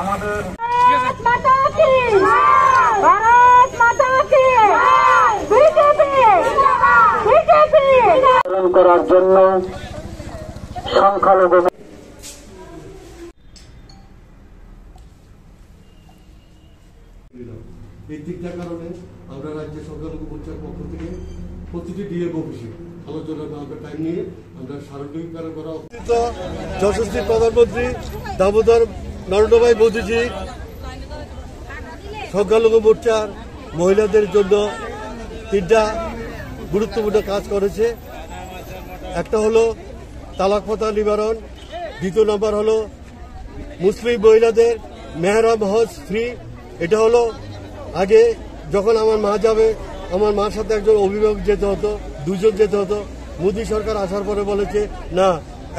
আমাদের করার জন্য সংখ্যালঘু এই দিকটার কারণে আমরা রাজ্য সংখ্যালঘু মোর্চার পক্ষ থেকে প্রতিটি ডিএম অফিসে আলোচনা টাইম নিয়ে আমরা সার্বজনীকরণ করা যশস্বী প্রধানমন্ত্রী দামোদর নরেন্দ্রভাই মোদীজি সংখ্যালঘু মোর্চার মহিলাদের জন্য 3টা গুরুত্বপূর্ণ কাজ করেছে। একটা হলো তালাক প্রথা নিবারণ, দ্বিতীয় নম্বর হলো মুসলিম মহিলাদের মেহরাম হজ ফ্রি। এটা হলো আগে যখন আমার মা যাবে, আমার মার সাথে একজন অভিভাবক যেতে হতো, 2জন যেতে হতো। মোদী সরকার আসার পরে বলেছে না,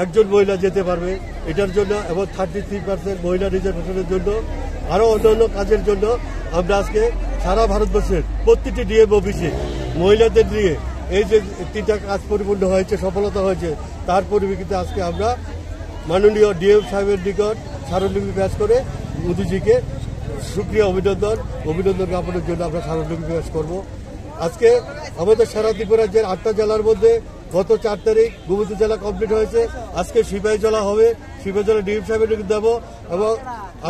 একজন মহিলা যেতে পারবে। এটার জন্য এবং 33% মহিলা রিজার্ভেশনের জন্য আরও অন্যান্য কাজের জন্য আমরা আজকে সারা ভারতবর্ষের প্রতিটি ডিএম অফিসে মহিলাদের নিয়ে এই যে 3টা কাজ পরিপূর্ণ হয়েছে, সফলতা হয়েছে, তার পরিপ্রেক্ষিতে আজকে আমরা মাননীয় ডিএম সাহেবের নিকট স্মারকলিপি পেশ করে মোদীজিকে সুক্রিয়া অভিনন্দন জ্ঞাপনের জন্য আমরা স্মারকলিপি পেশ করব। আজকে আমাদের সারা ত্রিপুরা রাজ্যের 8টা জেলার মধ্যে গত 4 তারিখ গোমতী জেলা কমপ্লিট হয়েছে। আজকে সিপাহীজলা হবে, সিপাহীজলা ডিএম সাহেবের নিকট দেব এবং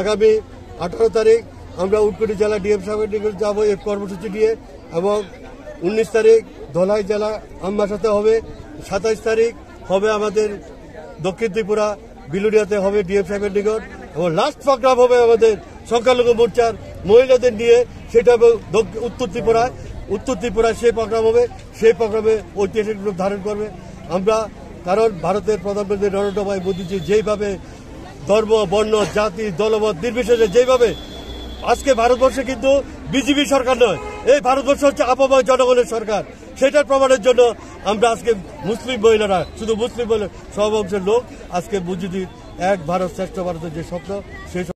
আগামী 18 তারিখ আমরা উনকোটি জেলা ডিএম সাহেবের নিকট যাবো এই কর্মসূচি নিয়ে এবং 19 তারিখ ধলাই জেলা আমবাসাতে হবে, 27 তারিখ হবে আমাদের দক্ষিণ ত্রিপুরা বিলুনিয়াতে হবে ডিএম সাহেবের নিকট এবং লাস্ট প্রোগ্রাম হবে আমাদের সংখ্যালঘু মোর্চার মহিলাদের নিয়ে, সেটা হবে উত্তর ত্রিপুরায় সেই প্রোগ্রাম হবে। সেই প্রোগ্রামে ঐতিহাসিক রূপ ধারণ করবে আমরা, কারণ ভারতের প্রধানমন্ত্রী নরেন্দ্র ভাই মোদীজি যেইভাবে ধর্ম বর্ণ জাতি দলমত নির্বিশেষে যেইভাবে আজকে ভারতবর্ষে কিন্তু বিজেপি সরকার নয়, এই ভারতবর্ষ হচ্ছে আপাময় জনগণের সরকার। সেটার প্রমাণের জন্য আমরা আজকে মুসলিম মহিলারা, শুধু মুসলিম মহিলা সব অংশের লোক আজকে মুজিদির এক ভারত শ্রেষ্ঠ ভারতের যে স্বপ্ন সেই